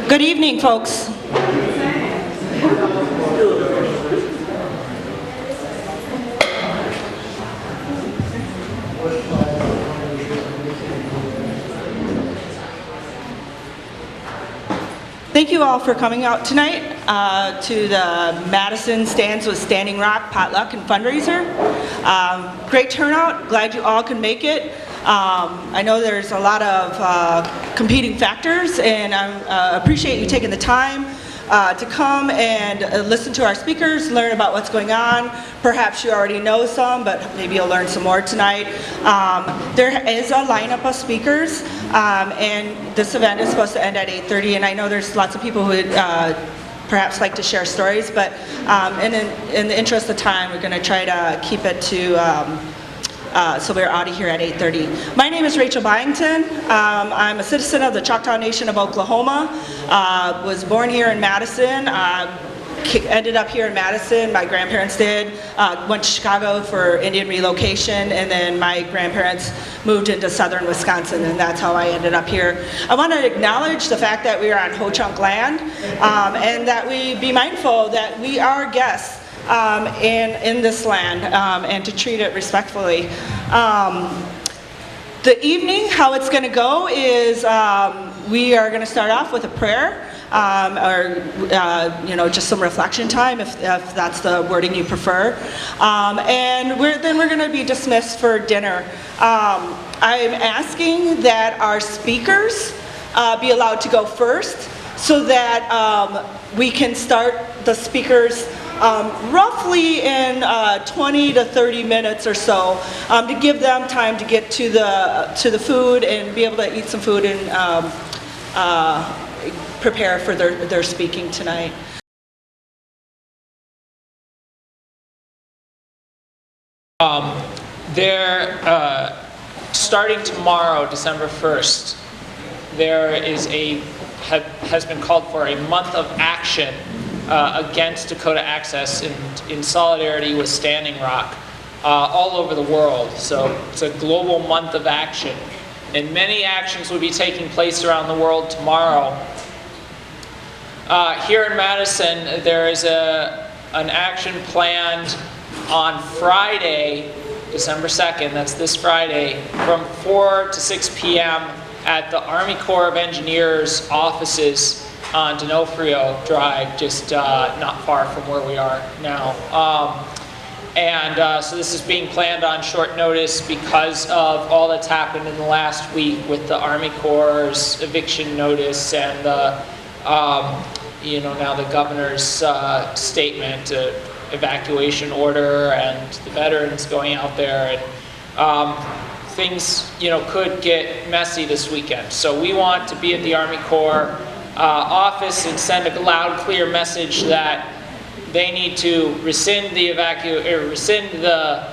Good evening, folks. Thank you all for coming out tonight to the Madison Stands with Standing Rock potluck and fundraiser. Great turnout. Glad you all can make it. I know there's a lot of competing factors, and I appreciate you taking the time to come and listen to our speakers, learn about what's going on. Perhaps you already know some, but maybe you'll learn some more tonight. There is a lineup of speakers, and this event is supposed to end at 8:30, and I know there's lots of people who would perhaps like to share stories, but in the interest of time, we're going to try to keep it to so we're out of here at 8:30. My name is Rachel Byington. I'm a citizen of the Choctaw Nation of Oklahoma. Was born here in Madison. Ended up here in Madison. My grandparents did. Went to Chicago for Indian relocation, and then my grandparents moved into southern Wisconsin, and that's how I ended up here. I want to acknowledge the fact that we are on Ho-Chunk land, and that we be mindful that we are guests in this land, and to treat it respectfully. The evening, how it's going to go is we are going to start off with a prayer, or just some reflection time, if that's the wording you prefer, and then we're going to be dismissed for dinner. I'm asking that our speakers be allowed to go first, so that we can start the speakers roughly in 20 to 30 minutes or so, to give them time to get to the food and be able to eat some food and prepare for their speaking tonight. Starting tomorrow, December 1st, there is has been called for a month of action against Dakota Access in solidarity with Standing Rock all over the world. So it's a global month of action. And many actions will be taking place around the world tomorrow. Here in Madison, there is an action planned on Friday, December 2nd, that's this Friday, from 4 to 6 p.m. at the Army Corps of Engineers offices on D'Onofrio Drive, just not far from where we are now. So this is being planned on short notice because of all that's happened in the last week with the Army Corps' eviction notice and now the governor's statement, evacuation order, and the veterans going out there, and things could get messy this weekend. So we want to be at the Army Corps office and send a loud, clear message that they need to rescind the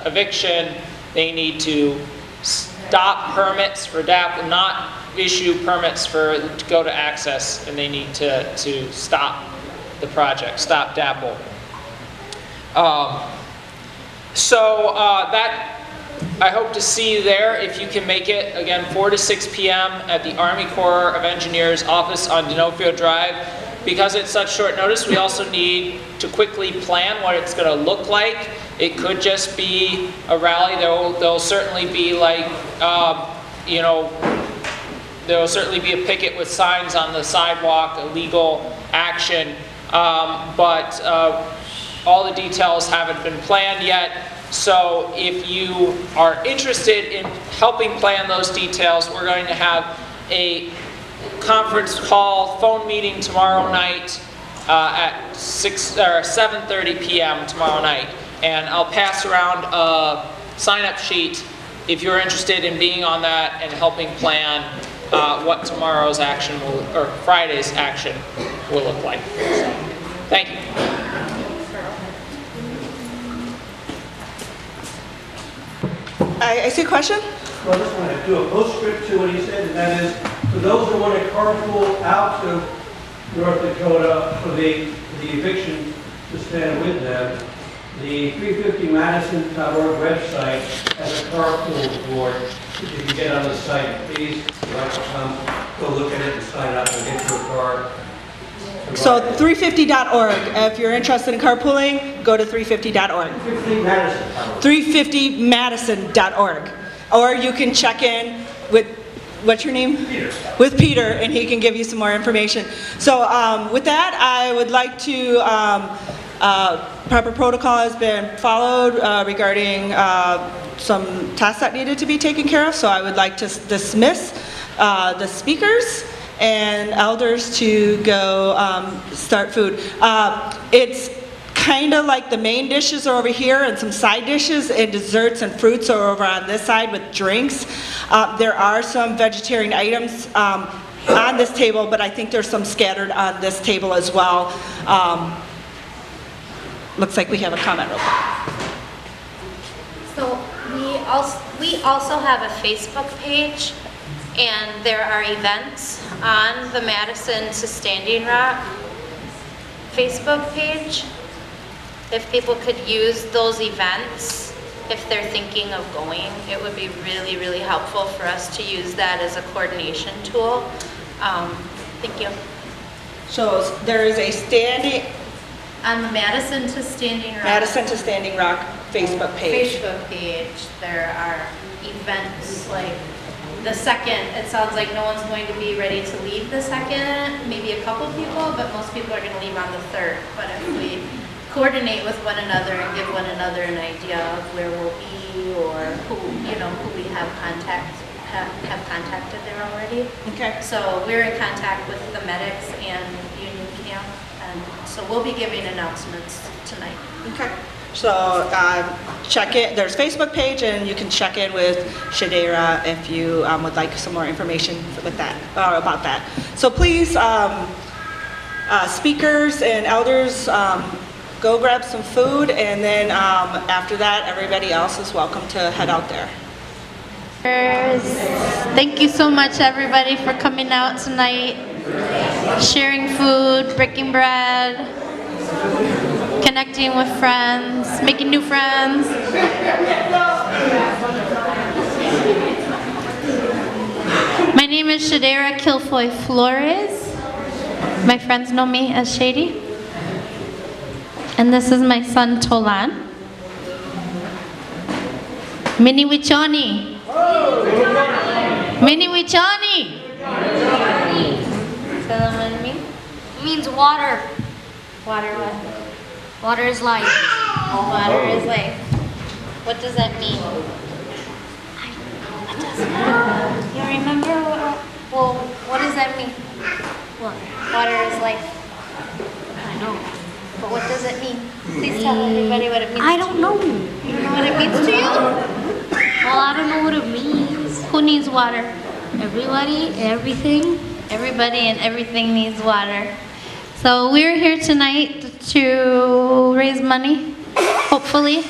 eviction. They need to stop permits for DAPL, not issue permits to go to access, and they need to stop the project, stop DAPL. That I hope to see you there if you can make it. Again, 4 to 6 p.m. at the Army Corps of Engineers office on D'Onofrio Drive. Because it's such short notice, we also need to quickly plan what it's going to look like. It could just be a rally. There'll certainly be there'll certainly be a picket with signs on the sidewalk, illegal action, but all the details haven't been planned yet. So if you are interested in helping plan those details, we're going to have a conference call phone meeting tomorrow night at 7:30 p.m. tomorrow night, and I'll pass around a sign-up sheet if you're interested in being on that and helping plan what tomorrow's action or Friday's action will look like. So, thank you. I see a question? Well, I just want to do a postscript to what he said, and that is, for those who want to carpool out to North Dakota for the eviction to stand with them, the 350 Madison.org website has a carpool board. If you get on the site, please, you'd like to come, go look at it and sign up and get your car So 350.org. If you're interested in carpooling, go to 350.org. 350madison.org. Or you can check in with, what's your name? Peter. With Peter, and he can give you some more information. So with that, I would like to, proper protocol has been followed regarding some tasks that needed to be taken care of. So I would like to dismiss the speakers and elders to go start food. It's kind of like the main dishes are over here and some side dishes, and desserts and fruits are over on this side with drinks. There are some vegetarian items on this table, but I think there's some scattered on this table as well. Looks like we have a comment real quick. So we also have a Facebook page, and there are events on the Madison to Standing Rock Facebook page. If people could use those events, if they're thinking of going, it would be really, really helpful for us to use that as a coordination tool. Thank you. So there is a On the Madison to Standing Rock Madison to Standing Rock Facebook page. Facebook page, there are events like the second. It sounds like no one's going to be ready to leave the second, maybe a couple people, but most people are going to leave on the third. But if we coordinate with one another and give one another an idea of where we'll be, or who we have contacted there already. Okay. So we're in contact with the medics and Union Camp, and so we'll be giving announcements tonight. Okay. So check it. There's Facebook page, and you can check in with Shadera if you would like some more information with that about that. So please, speakers and elders, go grab some food, and then after that, everybody else is welcome to head out there. Thank you so much, everybody, for coming out tonight, sharing food, breaking bread, connecting with friends, making new friends. My name is Shadera Kilfoy Flores. My friends know me as Shady. And this is my son, Tolan. Mini Wichoni. Mini Wichoni. Say that with me. It means water. Water what? Water is life. Water is life. What does that mean? What does it mean? You remember? Well, what does that mean? What? Water is life. I know. But what does it mean? Please tell everybody what it means. I don't know. You don't know what it means to you? Well, I don't know what it means. Who needs water? Everybody, everything. Everybody and everything needs water. So we're here tonight to raise money, hopefully,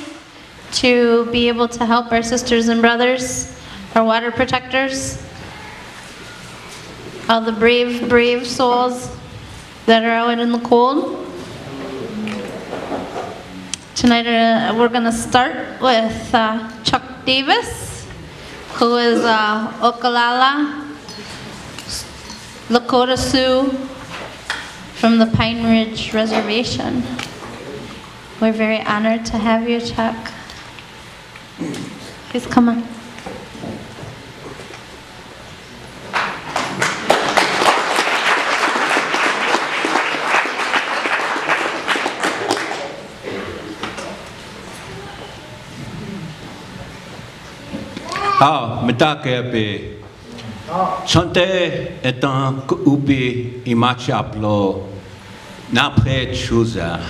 to be able to help our sisters and brothers, our water protectors, all the brave, brave souls that are out in the cold. Tonight we're going to start with Chuck Davis, who is Okalala, Lakota Sioux from the Pine Ridge Reservation. We're very honored to have you, Chuck. Please come on. Mitakepe. Chante etan upi imachaplo napre chuza.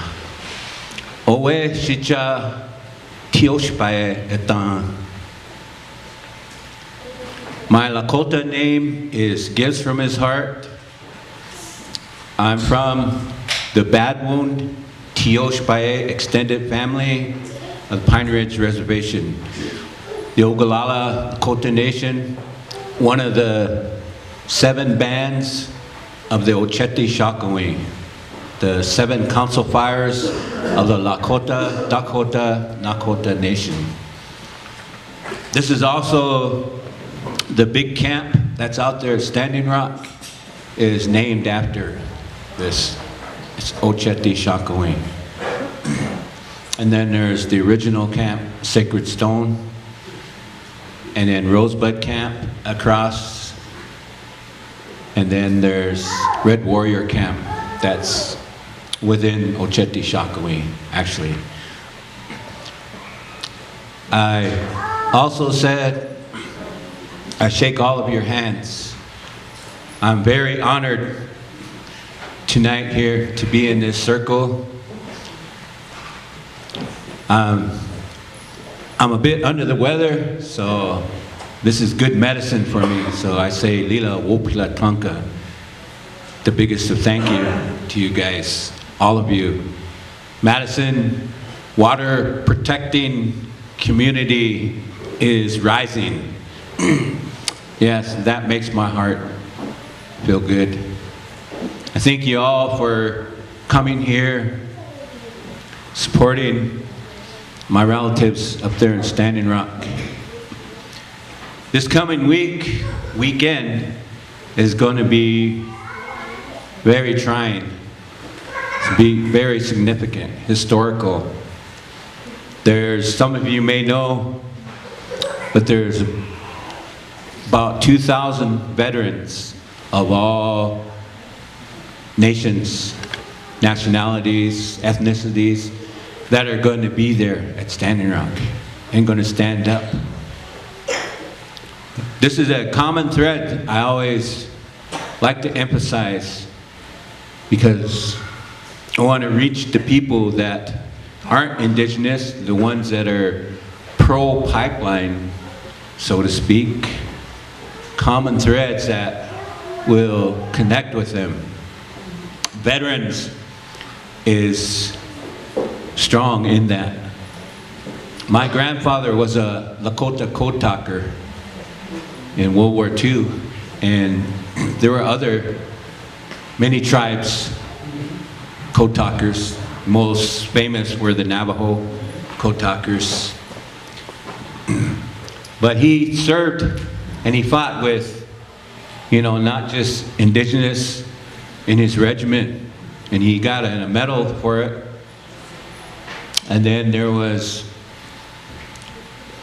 Owe shicha tioshpae etan. My Lakota name is Gives from His Heart. I'm from the Bad Wound Tioshpae extended family of the Pine Ridge Reservation. The Oglala Lakota Nation, one of the 7 bands of the Ocheti Shakawee, the 7 council fires of the Lakota, Dakota, Nakota Nation. This is also the big camp that's out there at Standing Rock is named after this It's Ocheti Shakawin. And then there's the original camp, Sacred Stone. And then Rosebud Camp across. And then there's Red Warrior Camp that's within Ocheti Shakawin, actually. I also said, I shake all of your hands. I'm very honored tonight here to be in this circle. I'm a bit under the weather, so this is good medicine for me. So I say Lila Wopila Tonka. The biggest of thank you to you guys, all of you. Madison water protecting community is rising. Yes, that makes my heart feel good. I thank you all for coming here, supporting my relatives up there in Standing Rock. This coming weekend is going to be very trying, to be very significant, historical. There's, some of you may know, but there's about 2,000 veterans of all nations, nationalities, ethnicities that are going to be there at Standing Rock and going to stand up. This is a common thread I always like to emphasize because I want to reach the people that aren't indigenous, the ones that are pro-pipeline, so to speak, common threads that will connect with them. Veterans is strong in that. My grandfather was a Lakota code talker in World War II, and there were many tribes, code talkers. Most famous were the Navajo code talkers. But he served and he fought with, not just indigenous in his regiment, and he got a medal for it. And then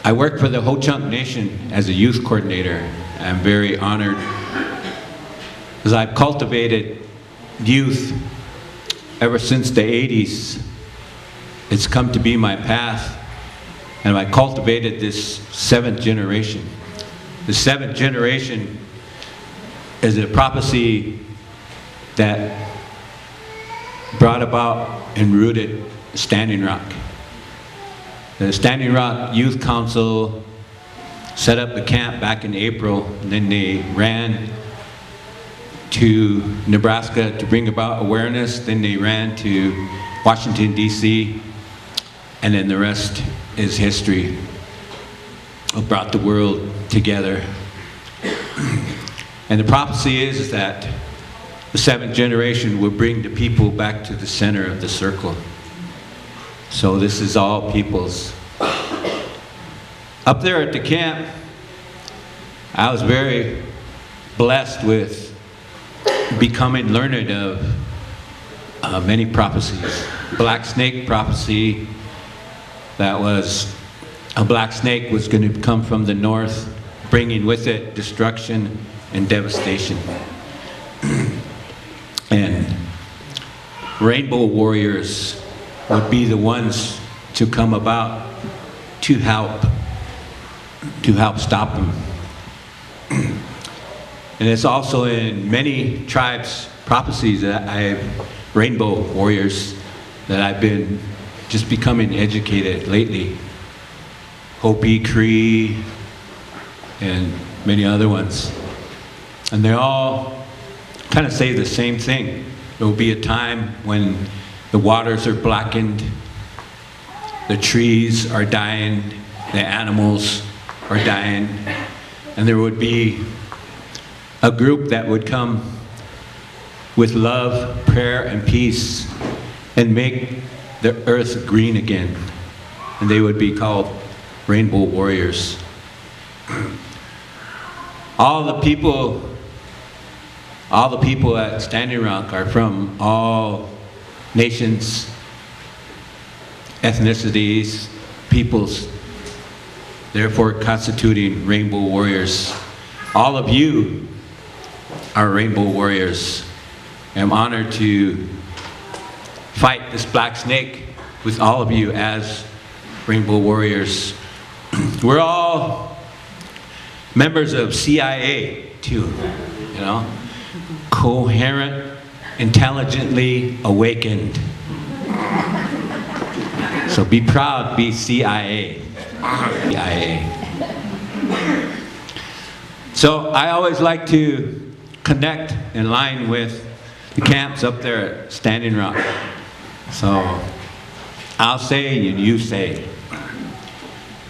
I worked for the Ho-Chunk Nation as a youth coordinator. I'm very honored because I've cultivated youth ever since the 80s. It's come to be my path, and I cultivated this 7th generation. The 7th generation is a prophecy that brought about and rooted Standing Rock. The Standing Rock Youth Council set up a camp back in April, and then they ran to Nebraska to bring about awareness. Then they ran to Washington, D.C., and then the rest is history. It brought the world together. And the prophecy is that the 7th generation will bring the people back to the center of the circle. So this is all peoples. Up there at the camp, I was very blessed with becoming learned of many prophecies. Black snake prophecy, that was a black snake was going to come from the north, bringing with it destruction and devastation. And rainbow warriors would be the ones to come about to help stop them. And it's also in many tribes' prophecies that rainbow warriors that I've been just becoming educated lately. Hopi, Cree, and many other ones. And they all kind of say the same thing. There will be a time when the waters are blackened, the trees are dying, the animals are dying, and there would be a group that would come with love, prayer, and peace and make the earth green again. And they would be called rainbow warriors. All the people at Standing Rock are from all nations, ethnicities, peoples, therefore constituting rainbow warriors. All of you are rainbow warriors. I'm honored to fight this black snake with all of you as rainbow warriors. We're all members of CIA too, you know, coherent, intelligently awakened. So be proud, be CIA. CIA. So I always like to connect in line with the camps up there at Standing Rock. So I'll say and you say.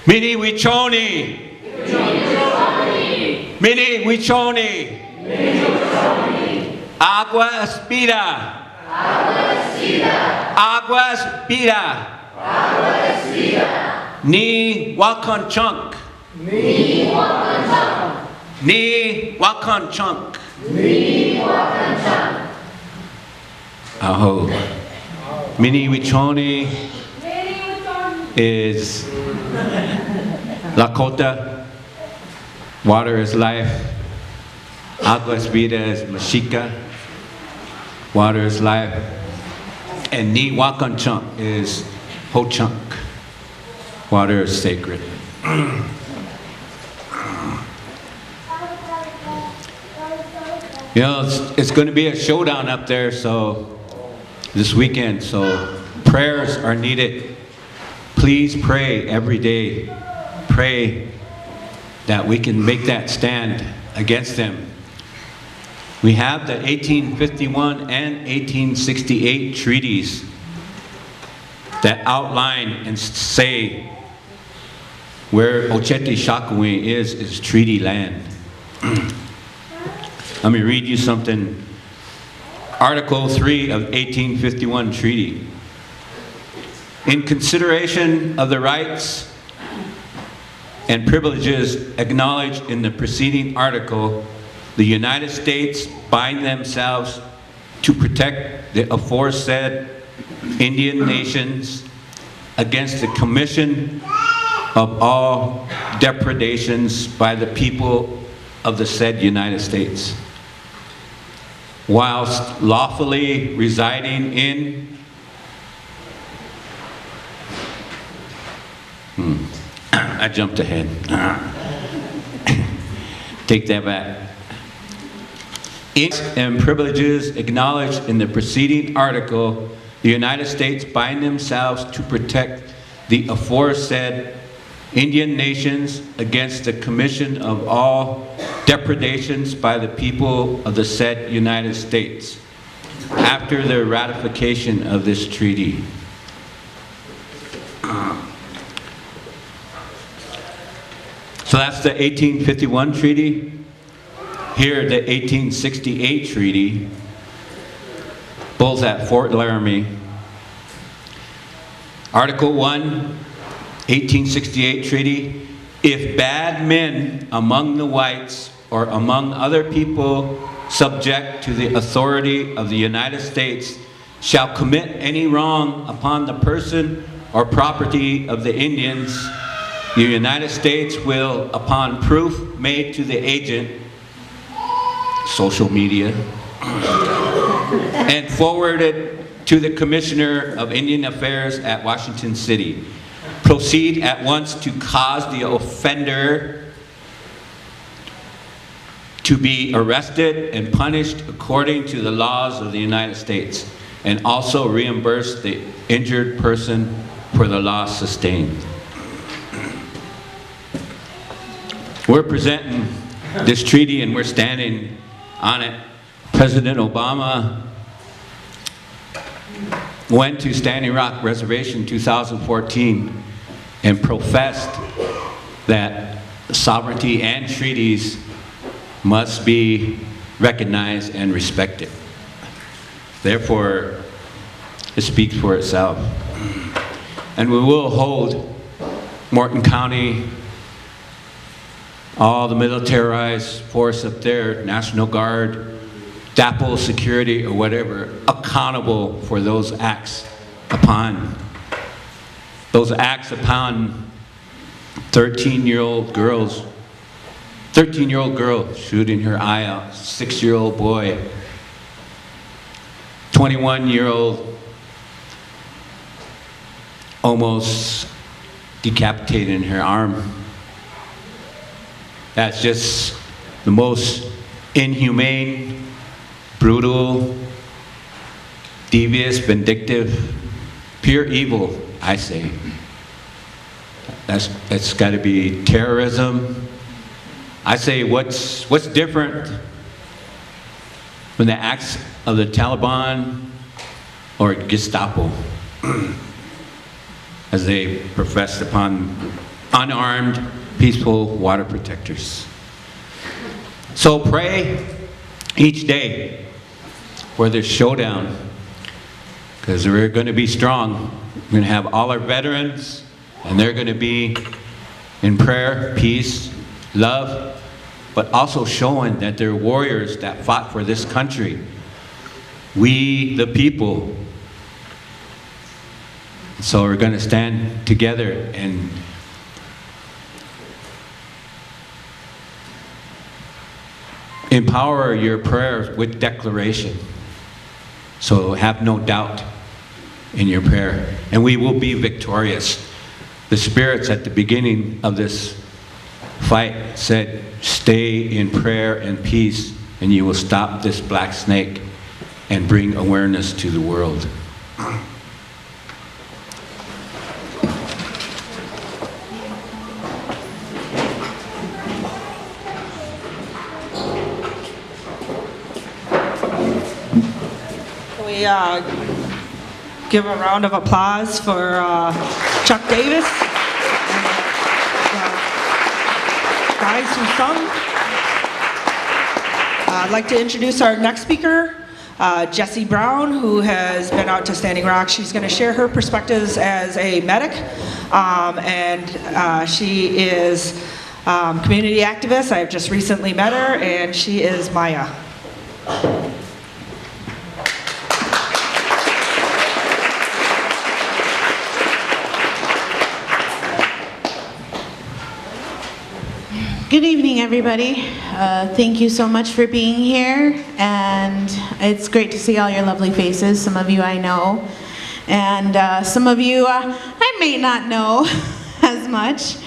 Mini Wichoni. Mini Wichoni. Agua Espida. Agua Espida. Ni Wakan Chunk. Ni Wakan Chunk. Aho. Mini Wichoni is Lakota. Water is life. Agua Espida is Mexica. Water is life. And Ni Wakan Chunk is Ho Chunk. Water is sacred. You know, it's going to be a showdown up there, so this weekend, so prayers are needed. Please pray every day. Pray that we can make that stand against them. We have the 1851 and 1868 treaties that outline and say where Ocheti Shakawin is treaty land. Let me read you something. Article 3 of 1851 treaty. In consideration of the rights and privileges acknowledged in the preceding article, the United States bind themselves to protect the aforesaid Indian nations against the commission of all depredations by the people of the said United States, whilst lawfully residing in I jumped ahead. Take that back. And privileges acknowledged in the preceding article, the United States bind themselves to protect the aforesaid Indian nations against the commission of all depredations by the people of the said United States after the ratification of this treaty. So that's the 1851 treaty. Here, the 1868 treaty, both at Fort Laramie. Article 1, 1868 treaty, if bad men among the whites or among other people subject to the authority of the United States shall commit any wrong upon the person or property of the Indians, the United States will, upon proof made to the agent, social media, and forwarded to the Commissioner of Indian Affairs at Washington City, proceed at once to cause the offender to be arrested and punished according to the laws of the United States, and also reimburse the injured person for the loss sustained. We're presenting this treaty and we're standing on it. President Obama went to Standing Rock Reservation in 2014 and professed that sovereignty and treaties must be recognized and respected. Therefore, it speaks for itself. And we will hold Morton County, all the militarized force up there, National Guard, DAPL security or whatever accountable for those acts upon 13-year-old girls, 13-year-old girl shooting her eye out, 6-year-old boy, 21-year-old almost decapitating her arm. That's just the most inhumane, brutal, devious, vindictive, pure evil, I say. That's got to be terrorism. I say what's different from the acts of the Taliban or Gestapo as they professed upon unarmed, peaceful water protectors. So pray each day for this showdown, because we're going to be strong. We're going to have all our veterans, and they're going to be in prayer, peace, love, but also showing that they're warriors that fought for this country. We, the people. So we're going to stand together and empower your prayers with declaration. So have no doubt in your prayer, and we will be victorious. The spirits at the beginning of this fight said, stay in prayer and peace, and you will stop this black snake and bring awareness to the world. We give a round of applause for Chuck Davis and guys who sung. I'd like to introduce our next speaker, Jessie Brown, who has been out to Standing Rock. She's going to share her perspectives as a medic, and she is community activist. I've just recently met her, and she is Maya. Good evening, everybody. Thank you so much for being here, and it's great to see all your lovely faces. Some of you I know, and some of you I may not know as much.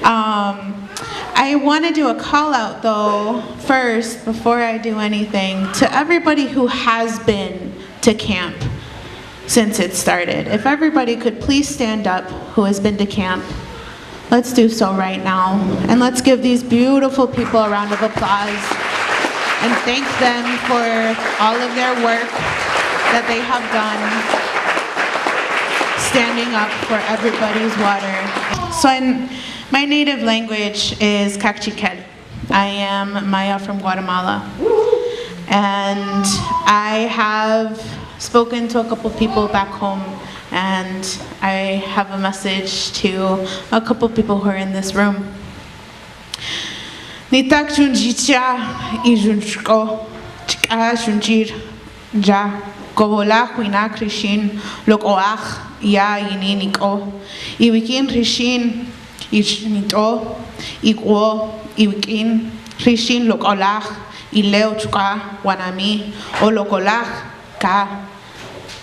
I want to do a call out though first, before I do anything, to everybody who has been to camp since it started. If everybody could please stand up who has been to camp. Let's do so right now. And let's give these beautiful people a round of applause and thank them for all of their work that they have done, standing up for everybody's water. So my native language is Cachiquel. I am Maya from Guatemala. And I have spoken to a couple people back home, and I have a message to a couple people who are in this room. Nitak junjicha ijunchko chka junjir ja kobola huina krishin lokoach ya yininiko iwikin rishin ichnito ikwo iwikin rishin lokolach ileo chka wanami o lokolach ka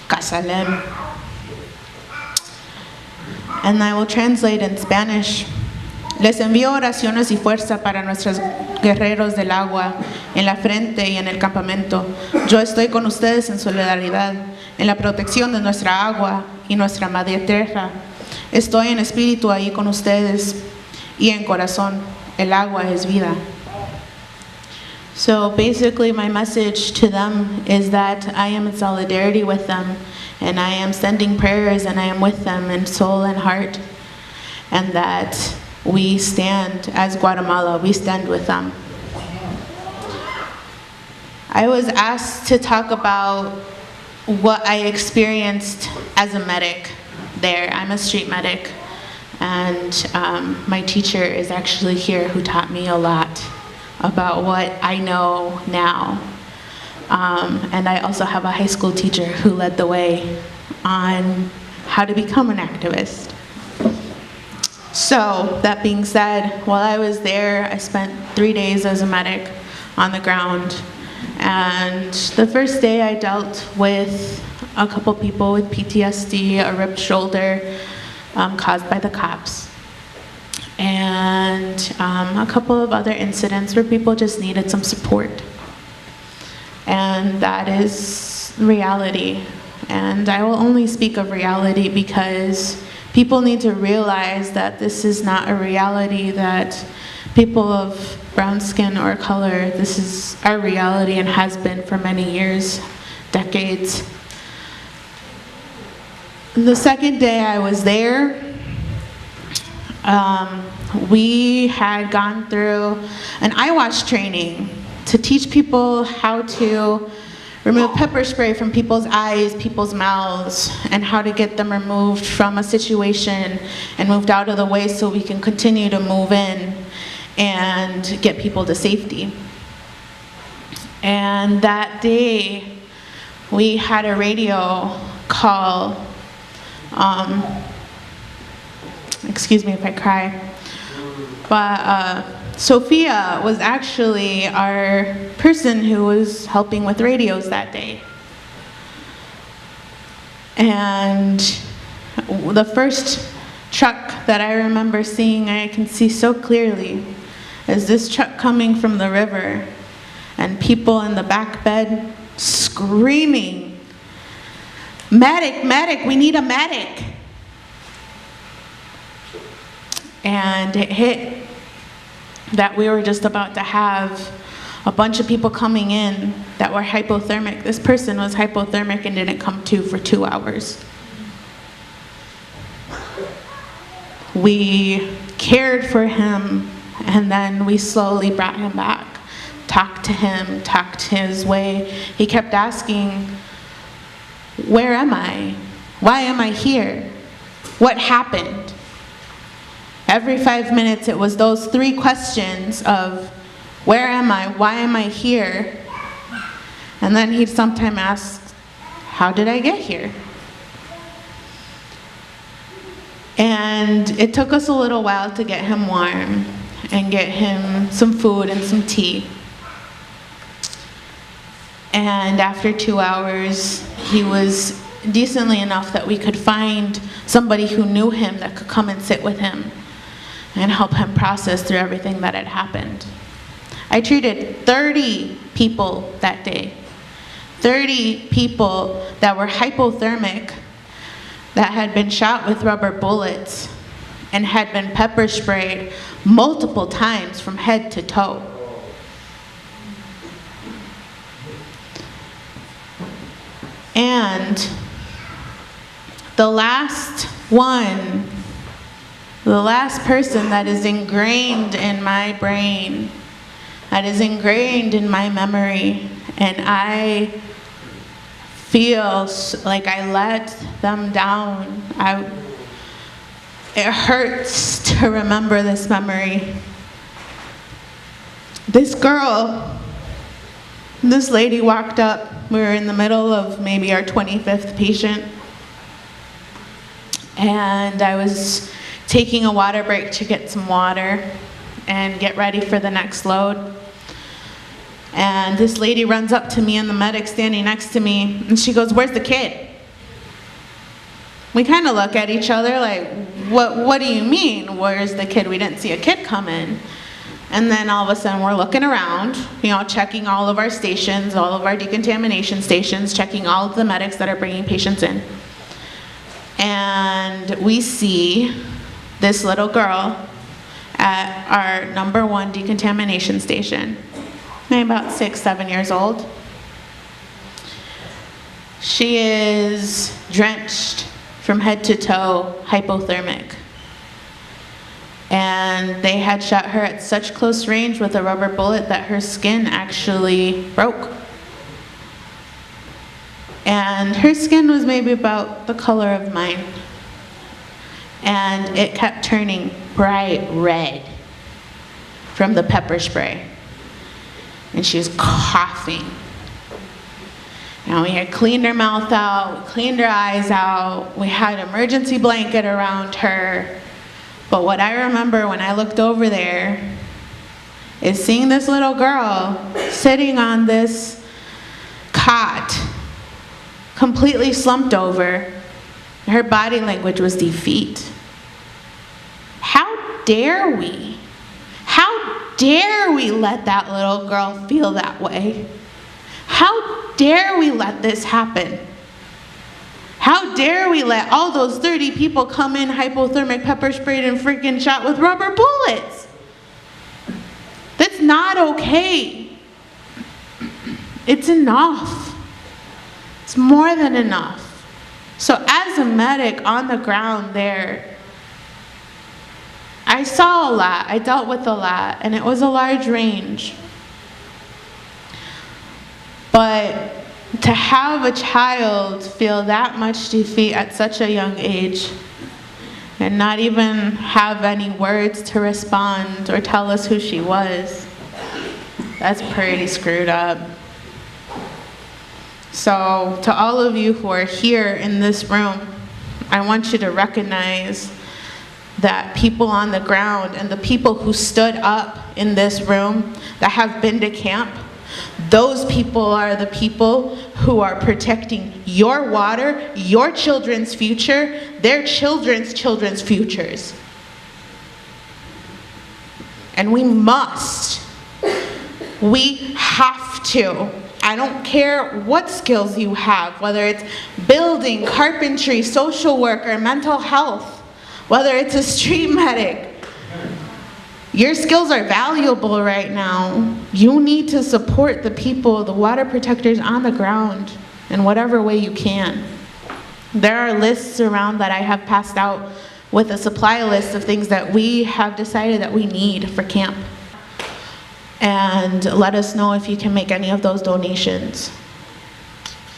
kasalem. And I will translate in Spanish. Les envío oraciones y fuerza para nuestros guerreros del agua en la frente y en el campamento. Yo estoy con ustedes en solidaridad, en la protección de nuestra agua y nuestra madre tierra. Estoy en espíritu ahí con ustedes y en corazón. El agua es vida. So basically my message to them is that I am in solidarity with them, and I am sending prayers, and I am with them in soul and heart, and that we stand as Guatemala, we stand with them. I was asked to talk about what I experienced as a medic there. I'm a street medic, and my teacher is actually here who taught me a lot about what I know now. And I also have a high school teacher who led the way on how to become an activist. So, that being said, while I was there, I spent 3 days as a medic on the ground. And the first day I dealt with a couple people with PTSD, a ripped shoulder caused by the cops. And a couple of other incidents where people just needed some support. And that is reality. And I will only speak of reality because people need to realize that this is not a reality that people of brown skin or color, this is our reality and has been for many years, decades. The second day I was there, we had gone through an eye wash training to teach people how to remove pepper spray from people's eyes, people's mouths, and how to get them removed from a situation and moved out of the way so we can continue to move in and get people to safety. And that day, we had a radio call. Excuse me if I cry. But Sophia was actually our person who was helping with radios that day. And the first truck that I remember seeing, I can see so clearly, is this truck coming from the river and people in the back bed screaming, "Medic, medic, we need a medic." And it hit that we were just about to have a bunch of people coming in that were hypothermic. This person was hypothermic and didn't come to for 2 hours. We cared for him, and then we slowly brought him back, talked to him, talked his way. He kept asking, "Where am I? Why am I here? What happened?" Every 5 minutes, it was those 3 questions of, where am I? Why am I here? And then he'd sometimes ask, how did I get here? And it took us a little while to get him warm and get him some food and some tea. And after 2 hours, he was decently enough that we could find somebody who knew him that could come and sit with him and help him process through everything that had happened. I treated 30 people that day. 30 people that were hypothermic, that had been shot with rubber bullets and had been pepper sprayed multiple times from head to toe. And the last person that is ingrained in my brain, that is ingrained in my memory, and I feel like I let them down. It hurts to remember this memory. This girl, this lady walked up. We were in the middle of maybe our 25th patient. And I was taking a water break to get some water and get ready for the next load. And this lady runs up to me and the medic standing next to me, and she goes, "Where's the kid?" We kind of look at each other like, what do you mean, where's the kid? We didn't see a kid come in. And then all of a sudden we're looking around, checking all of our stations, all of our decontamination stations, checking all of the medics that are bringing patients in. And we see this little girl at our #1 decontamination station, maybe about 6, 7 years old. She is drenched from head to toe, hypothermic. And they had shot her at such close range with a rubber bullet that her skin actually broke. And her skin was maybe about the color of mine. And it kept turning bright red from the pepper spray. And she was coughing And we had cleaned her mouth out, we cleaned her eyes out, we had an emergency blanket around her. But what I remember when I looked over there is seeing this little girl sitting on this cot, completely slumped over. Her body language was defeat. How dare we? How dare we let that little girl feel that way? How dare we let this happen? How dare we let all those 30 people come in hypothermic, pepper sprayed, and freaking shot with rubber bullets? That's not okay. It's enough. It's more than enough. So as a medic on the ground there, I saw a lot, I dealt with a lot, and it was a large range. But to have a child feel that much defeat at such a young age and not even have any words to respond or tell us who she was, that's pretty screwed up. So to all of you who are here in this room, I want you to recognize that people on the ground and the people who stood up in this room that have been to camp, those people are the people who are protecting your water, your children's future, their children's children's futures. And we have to. I don't care what skills you have, whether it's building, carpentry, social worker, mental health, whether it's a street medic. Your skills are valuable right now. You need to support the people, the water protectors on the ground in whatever way you can. There are lists around that I have passed out with a supply list of things that we have decided that we need for camp. And let us know if you can make any of those donations.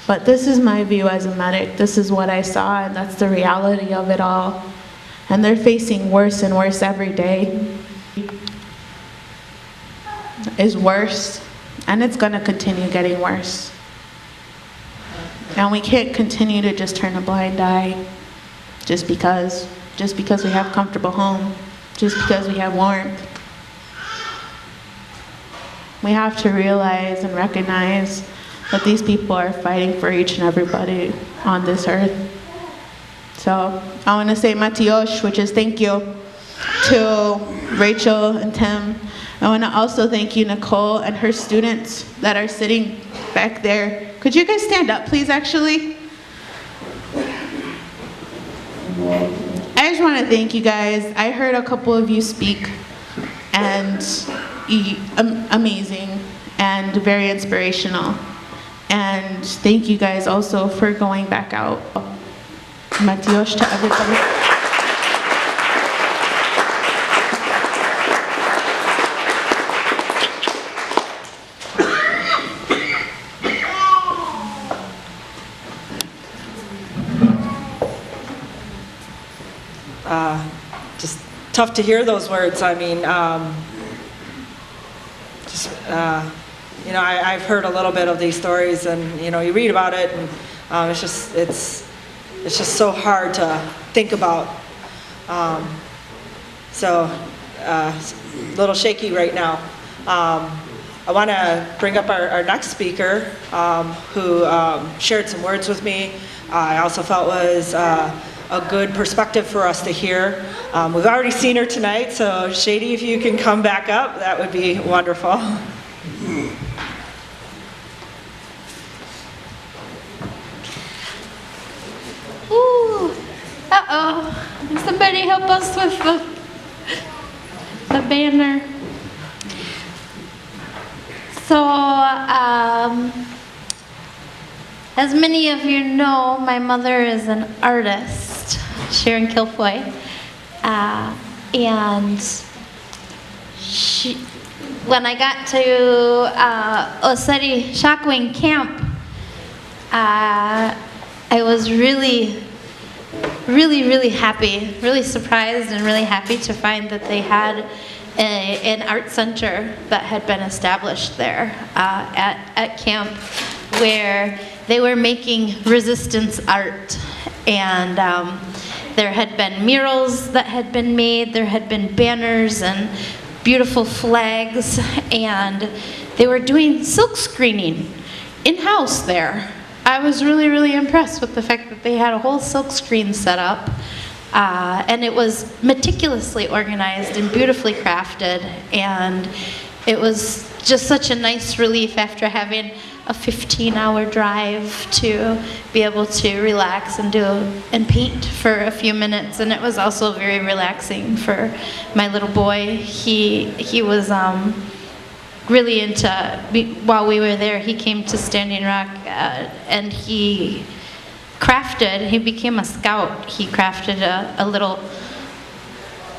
But this is my view as a medic. This is what I saw, and that's the reality of it all. And they're facing worse and worse every day. Is worse, and it's going to continue getting worse. And we can't continue to just turn a blind eye just because we have a comfortable home, just because we have warmth. We have to realize and recognize that these people are fighting for each and everybody on this earth. So I want to say Matiosh, which is thank you to Rachel and Tim. I want to also thank you, Nicole, and her students that are sitting back there. Could you guys stand up, please, actually? I just want to thank you guys. I heard a couple of you speak, and amazing and very inspirational. And thank you guys also for going back out. Matiosh to everybody. Just tough to hear those words. I mean, I've heard a little bit of these stories, and you read about it, and it's just so hard to think about. A little shaky right now. I want to bring up our next speaker, who shared some words with me. I also felt was a good perspective for us to hear. We've already seen her tonight, so Shady, if you can come back up, that would be wonderful. Ooh, uh-oh. Somebody help us with the banner. So, as many of you know, my mother is an artist, Sharon Kilfoy, and when I got to Oseti Shockwing Camp, I was really happy, really surprised and really happy to find that they had an art center that had been established there at camp, where they were making resistance art. And there had been murals that had been made, there had been banners and beautiful flags, and they were doing silk screening in-house there. I was really, really impressed with the fact that they had a whole silk screen set up, and it was meticulously organized and beautifully crafted, and it was just such a nice relief after having a 15-hour drive to be able to relax and paint for a few minutes. And it was also very relaxing for my little boy. He was really into, while we were there, he came to Standing Rock and he became a scout. He crafted a little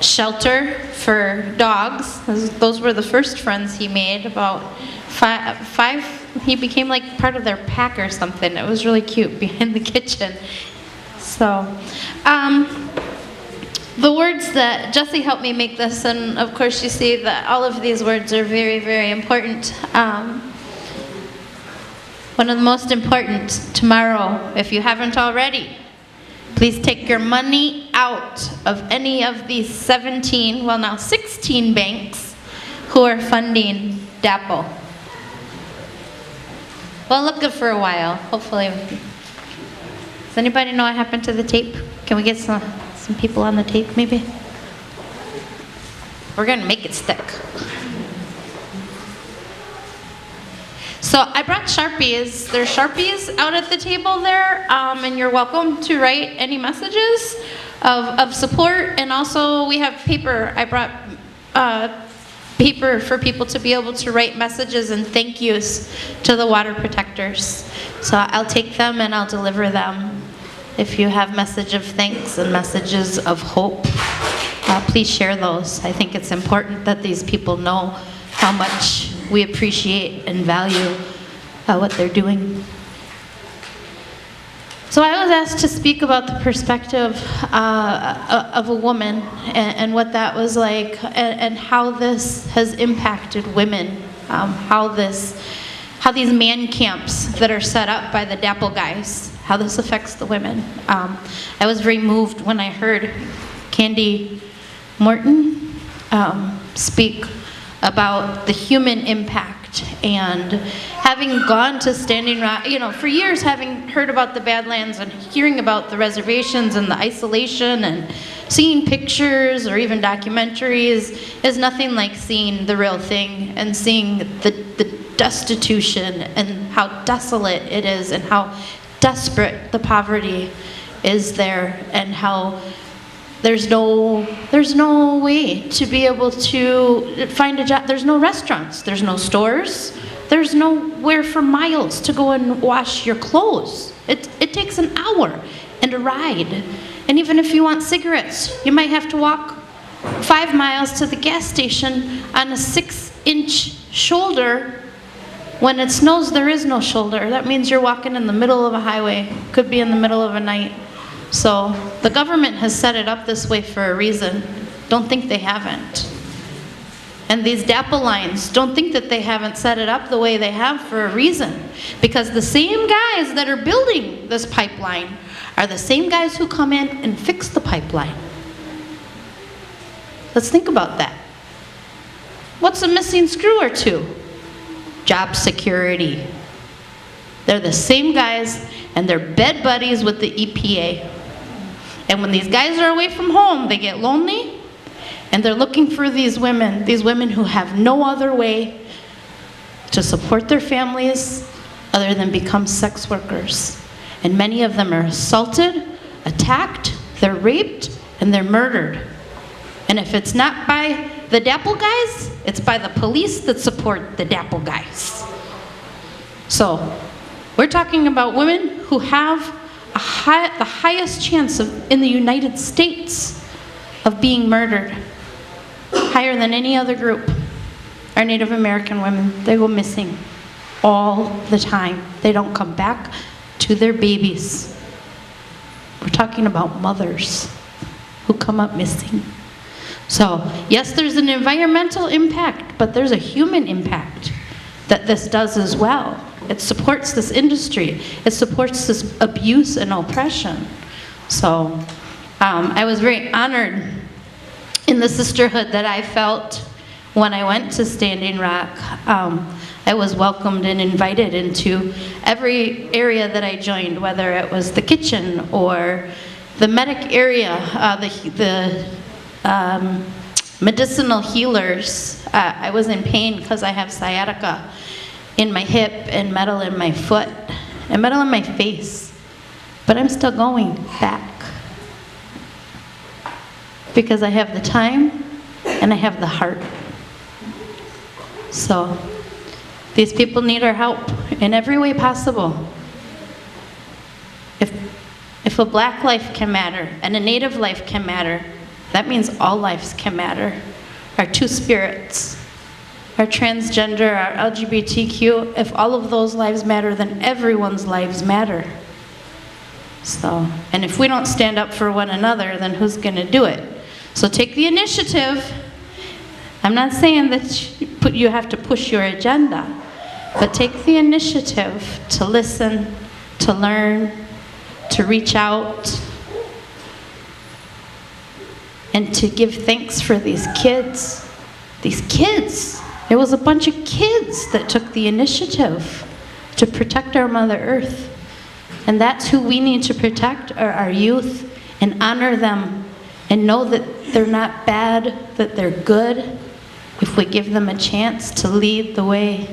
shelter for dogs. Those were the first friends he made. About five, he became like part of their pack or something. It was really cute behind the kitchen. So, the words that Jessie helped me make this, and of course you see that all of these words are very, very important. One of the most important, tomorrow, if you haven't already, please take your money out of any of these 16 banks who are funding DAPL. Well, look good for a while, hopefully. Does anybody know what happened to the tape? Can we get some people on the tape, maybe? We're gonna make it stick. So I brought Sharpies. There's Sharpies out at the table there, and you're welcome to write any messages of support. And also we have paper. I brought paper for people to be able to write messages and thank yous to the water protectors. So I'll take them and I'll deliver them. If you have message of thanks and messages of hope, please share those. I think it's important that these people know how much we appreciate and value what they're doing. So I was asked to speak about the perspective of a woman and what that was like, and how this has impacted women, how these man camps that are set up by the DAPL guys, how this affects the women. I was very moved when I heard Candy Morton speak about the human impact, and having gone to Standing Rock, for years having heard about the Badlands and hearing about the reservations and the isolation and seeing pictures or even documentaries is nothing like seeing the real thing and seeing the destitution and how desolate it is and how desperate the poverty is there, and how there's no way to be able to find a job. There's no restaurants, there's no stores, there's nowhere for miles to go and wash your clothes. It takes an hour and a ride. And even if you want cigarettes, you might have to walk 5 miles to the gas station on a 6-inch shoulder. When it snows, there is no shoulder. That means you're walking in the middle of a highway. Could be in the middle of a night. So the government has set it up this way for a reason. Don't think they haven't. And these DAPL lines, don't think that they haven't set it up the way they have for a reason. Because the same guys that are building this pipeline are the same guys who come in and fix the pipeline. Let's think about that. What's a missing screw or two? Job security. They're the same guys, and they're bed buddies with the EPA. And when these guys are away from home, they get lonely, and they're looking for these women who have no other way to support their families other than become sex workers. And many of them are assaulted, attacked, they're raped, and they're murdered. And if it's not by the DAPL guys, it's by the police that support the DAPL guys. So, we're talking about women who have the highest chance in the United States of being murdered, higher than any other group. Our Native American women, they go missing all the time. They don't come back to their babies. We're talking about mothers who come up missing. So, yes, there's an environmental impact, but there's a human impact that this does as well. It supports this industry. It supports this abuse and oppression. So I was very honored in the sisterhood that I felt when I went to Standing Rock. I was welcomed and invited into every area that I joined, whether it was the kitchen or the medic area, the medicinal healers. I was in pain because I have sciatica in my hip and metal in my foot and metal in my face. But I'm still going back because I have the time and I have the heart. So these people need our help in every way possible. If a black life can matter and a native life can matter, that means all lives can matter. Our two spirits, our transgender, our LGBTQ, if all of those lives matter, then everyone's lives matter. So, and if we don't stand up for one another, then who's gonna do it? So take the initiative. I'm not saying that you have to push your agenda, but take the initiative to listen, to learn, to reach out, and to give thanks for these kids. These kids. There was a bunch of kids that took the initiative to protect our Mother Earth. And that's who we need to protect, are our youth, and honor them, and know that they're not bad, that they're good, if we give them a chance to lead the way.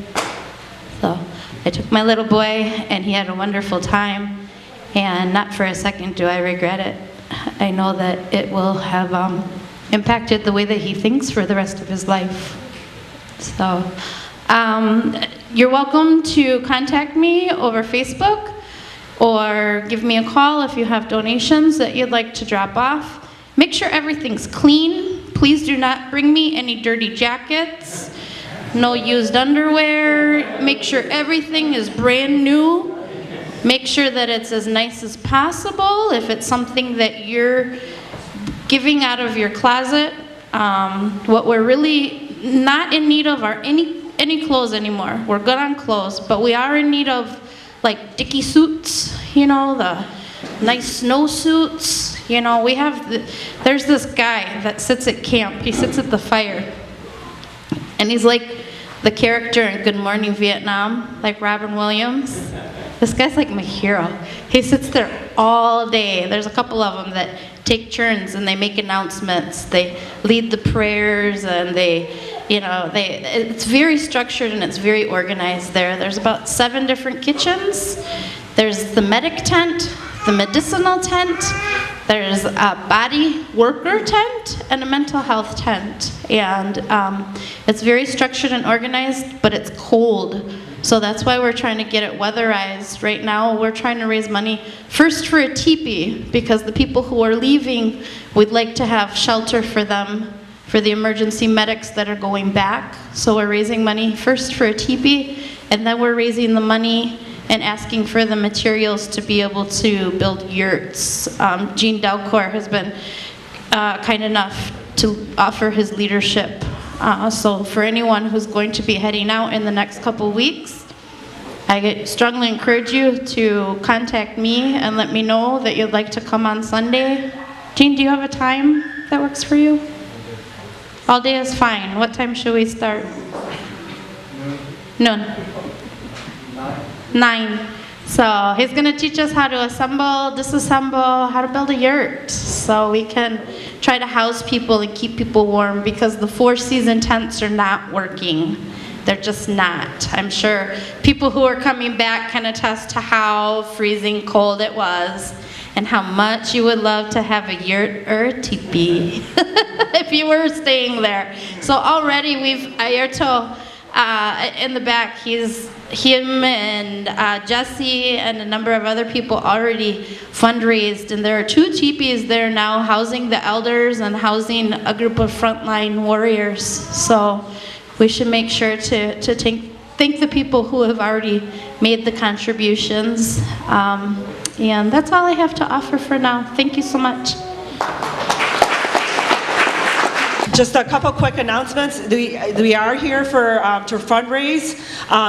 So I took my little boy, and he had a wonderful time, and not for a second do I regret it. I know that it will have impacted the way that he thinks for the rest of his life. So you're welcome to contact me over Facebook or give me a call if you have donations that you'd like to drop off. Make sure everything's clean. Please do not bring me any dirty jackets, no used underwear. Make sure everything is brand new. Make sure that it's as nice as possible. If it's something that you're giving out of your closet, what we're really not in need of are any clothes anymore. We're good on clothes, but we are in need of like dicky suits, you know, the nice snow suits. You know, we have, there's this guy that sits at camp. He sits at the fire, and he's like the character in Good Morning Vietnam, like Robin Williams. This guy's like my hero. He sits there all day. There's a couple of them that take turns and they make announcements. They lead the prayers, and it's very structured and it's very organized there. There's about 7 different kitchens. There's the medic tent, the medicinal tent, there's a body worker tent, and a mental health tent. And it's very structured and organized, but it's cold. So that's why we're trying to get it weatherized. Right now, we're trying to raise money first for a teepee, because the people who are leaving, we'd like to have shelter for them, for the emergency medics that are going back. So we're raising money first for a teepee, and then we're raising the money and asking for the materials to be able to build yurts. Gene Delcor has been kind enough to offer his leadership. So for anyone who's going to be heading out in the next couple weeks, I strongly encourage you to contact me and let me know that you'd like to come on Sunday. Gene, do you have a time that works for you? All day is fine. What time should we start? Noon. 9. So he's going to teach us how to assemble, disassemble, how to build a yurt, so we can try to house people and keep people warm, because the 4-season tents are not working. They're just not. I'm sure people who are coming back can attest to how freezing cold it was and how much you would love to have a yurt or a teepee if you were staying there. So already Ayerto in the back, him and Jesse and a number of other people already fundraised, and there are 2 teepees there now housing the elders and housing a group of frontline warriors. So we should make sure to thank the people who have already made the contributions. And that's all I have to offer for now. Thank you so much. Just a couple quick announcements. We are here for to fundraise.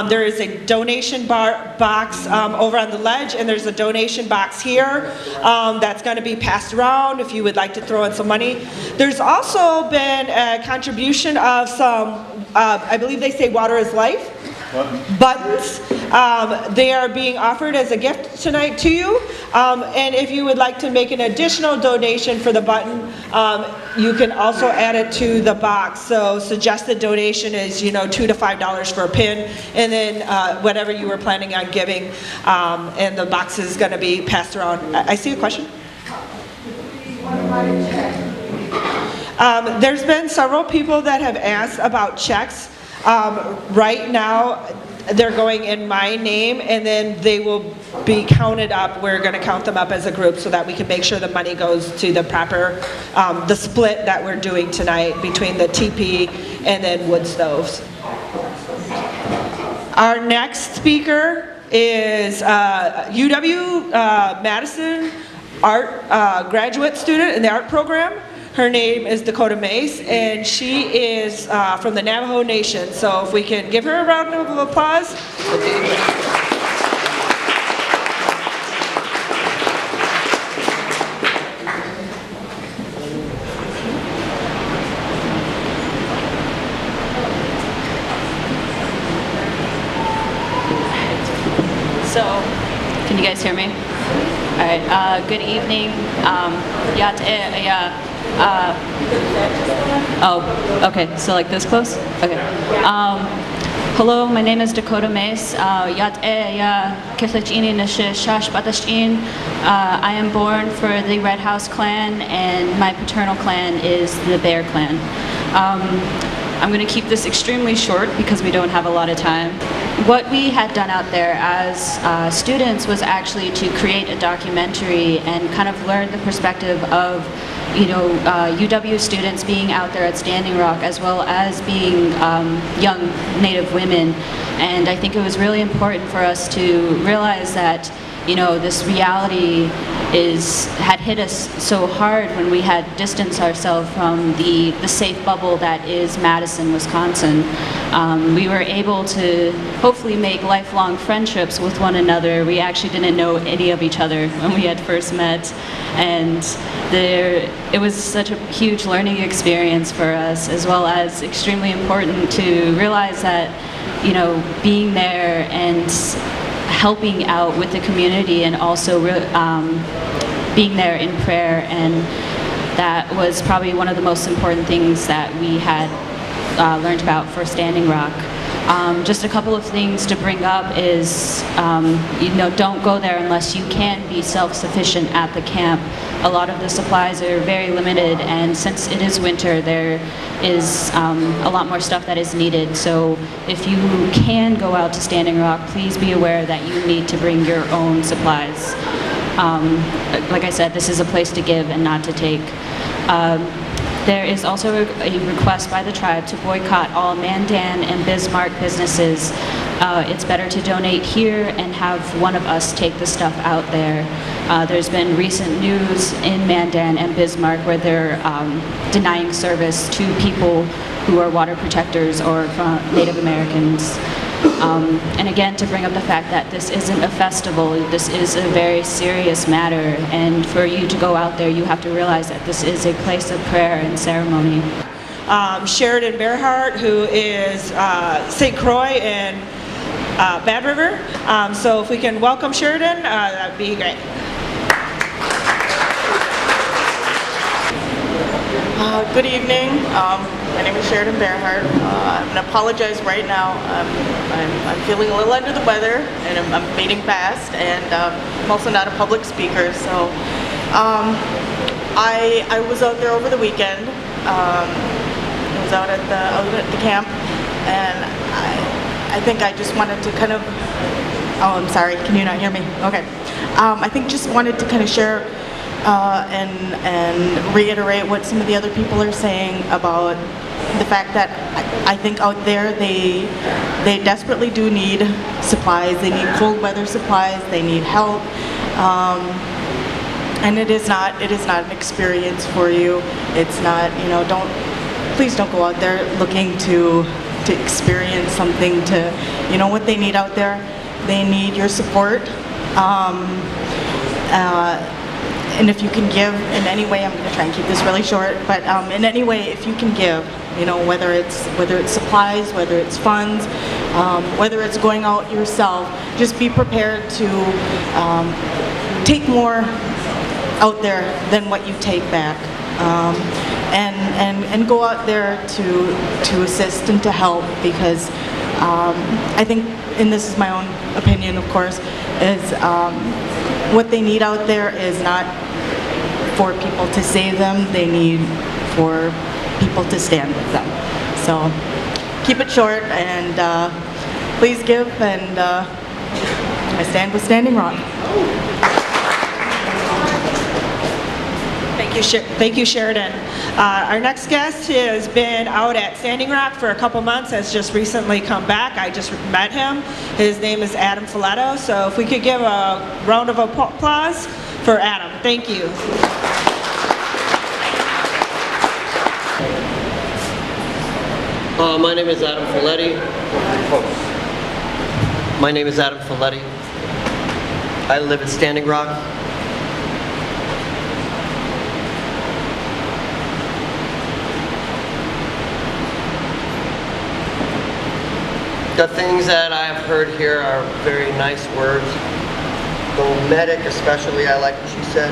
There is a donation box over on the ledge, and there's a donation box here that's going to be passed around if you would like to throw in some money. There's also been a contribution of some, I believe they say water is life. Buttons. They are being offered as a gift tonight to you. And if you would like to make an additional donation for the button, you can also add it to the box. So suggested donation is, $2 to $5 for a pin, and then whatever you were planning on giving, and the box is going to be passed around. I see a question. There's been several people that have asked about checks. Right now, they're going in my name, and then they will be counted up. We're going to count them up as a group so that we can make sure the money goes to the proper, the split that we're doing tonight between the TP and then wood stoves. Our next speaker is UW Madison art graduate student in the art program. Her name is Dakota Mace, and she is from the Navajo Nation. So if we can give her a round of applause. So, can you guys hear me? All right, good evening. Okay, so like this close? Okay. Hello, my name is Dakota Mace. I am born for the Red House clan, and my paternal clan is the Bear clan. I'm going to keep this extremely short because we don't have a lot of time. What we had done out there as students was actually to create a documentary and kind of learn the perspective of UW students being out there at Standing Rock, as well as being young Native women. And I think it was really important for us to realize that this reality had hit us so hard when we had distanced ourselves from the safe bubble that is Madison, Wisconsin. We were able to hopefully make lifelong friendships with one another. We actually didn't know any of each other when we had first met, and it was such a huge learning experience for us, as well as extremely important to realize that being there and helping out with the community, and also being there in prayer, and that was probably one of the most important things that we had learned about for Standing Rock. Just a couple of things to bring up is, don't go there unless you can be self-sufficient at the camp. A lot of the supplies are very limited, and since it is winter, there is a lot more stuff that is needed. So if you can go out to Standing Rock, please be aware that you need to bring your own supplies. Like I said, this is a place to give and not to take. There is also a request by the tribe to boycott all Mandan and Bismarck businesses. It's better to donate here and have one of us take the stuff out there. There's been recent news in Mandan and Bismarck where they're denying service to people who are water protectors or Native Americans. And again, to bring up the fact that this isn't a festival, this is a very serious matter, and for you to go out there, you have to realize that this is a place of prayer and ceremony. Sheridan Bearhart, who is St. Croix and Bad River. So if we can welcome Sheridan, that'd be great. Good evening. My name is Sheridan Bearhart. I'm going to apologize right now. I'm feeling a little under the weather, and I'm fading fast, and I'm also not a public speaker. So I was out there over the weekend. I was out at the camp, and I think I just wanted to kind of. Oh, I'm sorry. Can you not hear me? Okay. I think just wanted to kind of share. And reiterate what some of the other people are saying about the fact that I think out there they desperately do need supplies. They need cold weather supplies. They need help, and it is not an experience for you. It's not, don't please don't go out there looking to experience something to, you know what they need out there? They need your support. And if you can give in any way, I'm going to try and keep this really short, but in any way, if you can give, you know, whether it's supplies, whether it's funds, whether it's going out yourself, just be prepared to take more out there than what you take back. And go out there to assist and to help, because I think, and this is my own opinion, of course, is what they need out there is not for people to save them, they need for people to stand with them. So keep it short, and please give, and I stand with Standing Rock. Thank you, Sheridan. Our next guest has been out at Standing Rock for a couple months, has just recently come back. I just met him. His name is Adam Filetto. So if we could give a round of applause for Adam. Thank you. My name is Adam Filetti. My name is Adam Filetti. I live at Standing Rock. The things that I have heard here are very nice words. The medic especially, I like what she said.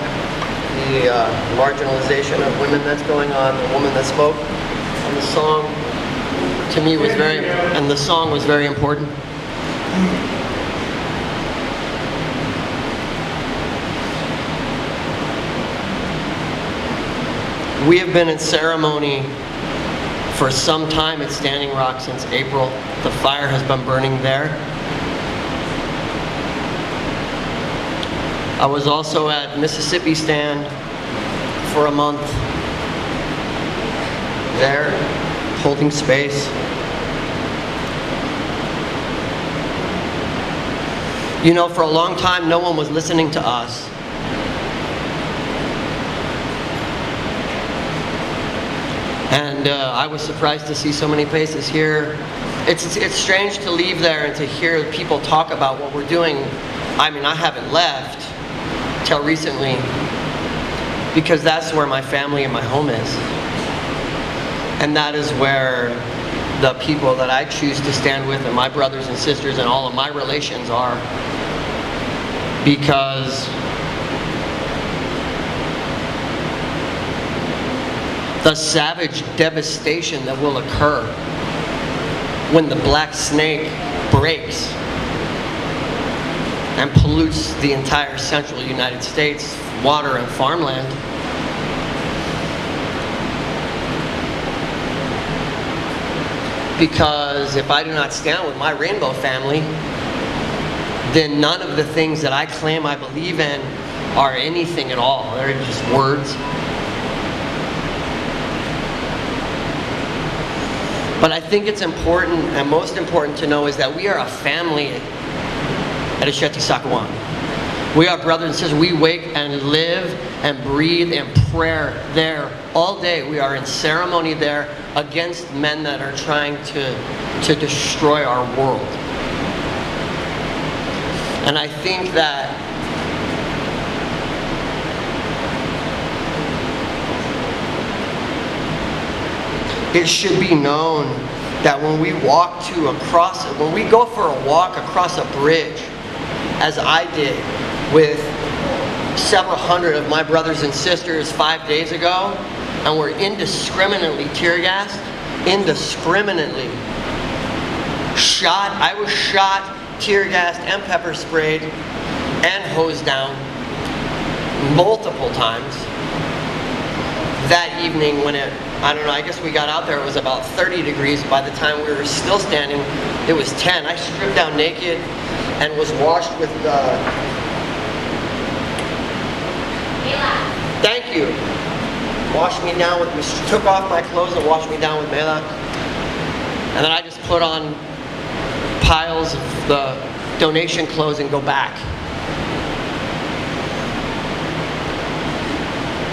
The marginalization of women that's going on, the woman that spoke. And the song, to me, was very important. We have been in ceremony for some time at Standing Rock since April. The fire has been burning there. I was also at Mississippi Stand for a month there, holding space. You know, for a long time, no one was listening to us. And I was surprised to see so many faces here. It's strange to leave there and to hear people talk about what we're doing. I mean, I haven't left till recently, because that's where my family and my home is. And that is where the people that I choose to stand with, and my brothers and sisters and all of my relations are. Because the savage devastation that will occur when the black snake breaks and pollutes the entire central United States, water and farmland. Because if I do not stand with my rainbow family, then none of the things that I claim I believe in are anything at all. They're just words. But I think it's important, and most important to know, is that we are a family at Asheti Sakawan. We are brothers and sisters. We wake and live and breathe in prayer there all day. We are in ceremony there against men that are trying to destroy our world. And I think that it should be known that when we walk when we go for a walk across a bridge, as I did with several hundred of my brothers and sisters 5 days ago, and were indiscriminately tear gassed, indiscriminately shot. I was shot, tear gassed, and pepper sprayed, and hosed down multiple times. That evening when I don't know, I guess we got out there, it was about 30 degrees. By the time we were still standing, it was 10. I stripped down naked and was washed with thank you. Washed me down with, took off my clothes and washed me down with mela. And then I just put on piles of the donation clothes and go back.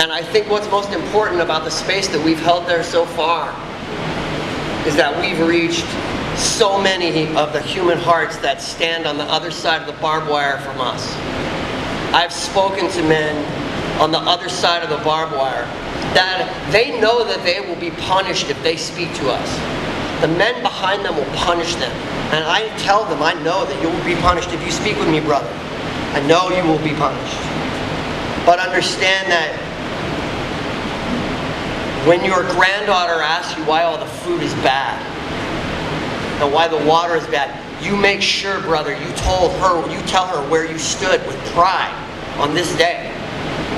And I think what's most important about the space that we've held there so far is that we've reached so many of the human hearts that stand on the other side of the barbed wire from us. I've spoken to men on the other side of the barbed wire that they know that they will be punished if they speak to us. The men behind them will punish them. And I tell them, I know that you will be punished if you speak with me, brother. I know you will be punished. But understand that when your granddaughter asks you why all the food is bad and why the water is bad, you make sure, brother, you tell her where you stood with pride on this day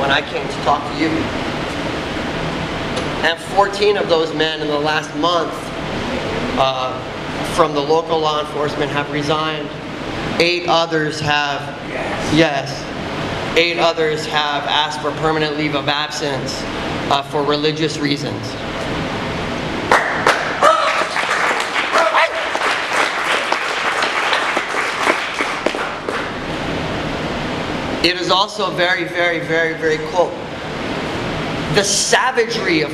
when I came to talk to you. And 14 of those men in the last month from the local law enforcement have resigned. 8 others have, yes, 8 others have asked for permanent leave of absence for religious reasons. It is also very, very, very, very cool. The savagery of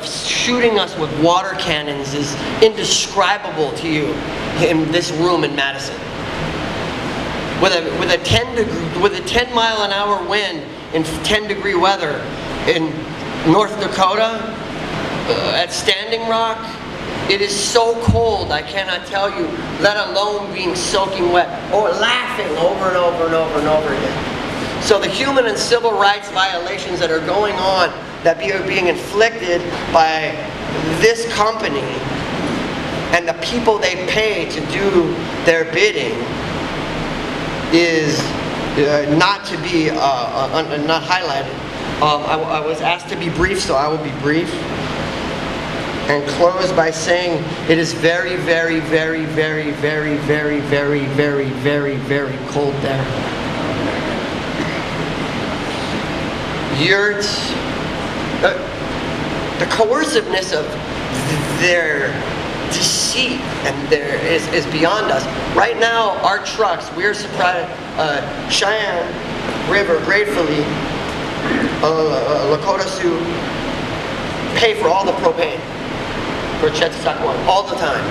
shooting us with water cannons is indescribable to you in this room in Madison. With a 10-mile-an-hour wind in 10-degree weather in North Dakota at Standing Rock, it is so cold, I cannot tell you, let alone being soaking wet or laughing over and over and over and over again. So the human and civil rights violations that are going on, that are being inflicted by this company and the people they pay to do their bidding is not to be not highlighted. I was asked to be brief, so I will be brief. And close by saying it is very, very, very, very, very, very, very, very, very, very cold there. The coerciveness of their deceit and is beyond us. Right now, our trucks, we're surprised, Cheyenne River, gratefully, Lakota Sioux, pay for all the propane for Chetusapeake all the time.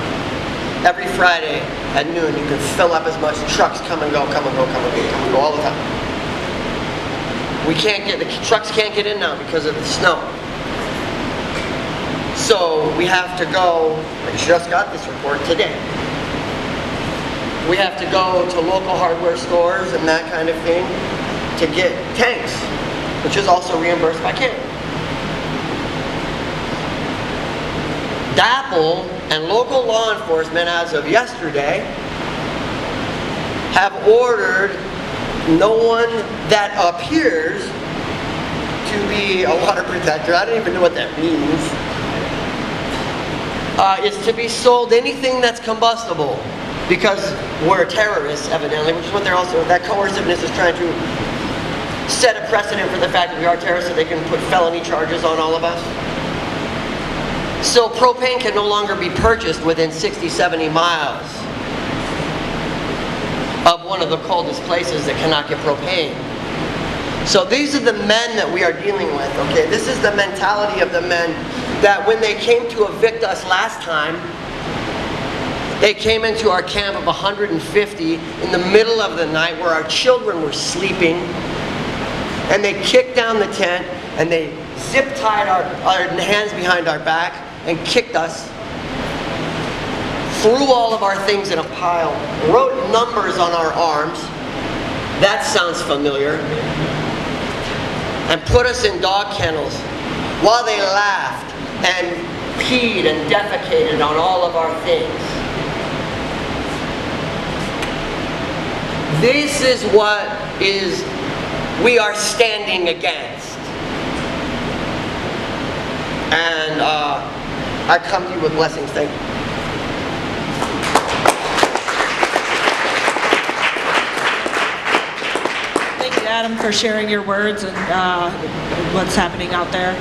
Every Friday at noon, you can fill up as much. Trucks come and go, come and go, come and go, come and go all the time. The trucks can't get in now because of the snow. So we have to go, I just got this report today. We have to go to local hardware stores and that kind of thing to get tanks, which is also reimbursed by Canada. DAPL and local law enforcement, as of yesterday, have ordered no one that appears to be a water protector, I don't even know what that means, is to be sold anything that's combustible, because we're terrorists, evidently, which is what they're also, that coerciveness is trying to set a precedent for the fact that we are terrorists, so they can put felony charges on all of us. So propane can no longer be purchased within 60, 70 miles of one of the coldest places that cannot get propane. So these are the men that we are dealing with, okay? This is the mentality of the men that when they came to evict us last time, they came into our camp of 150 in the middle of the night where our children were sleeping, and they kicked down the tent and they zip-tied our hands behind our back and kicked us, threw all of our things in a pile, wrote numbers on our arms, that sounds familiar, and put us in dog kennels while they laughed and peed and defecated on all of our things. This is what we are standing against. And I come to you with blessings. Thank you. Thank you, Adam, for sharing your words and what's happening out there.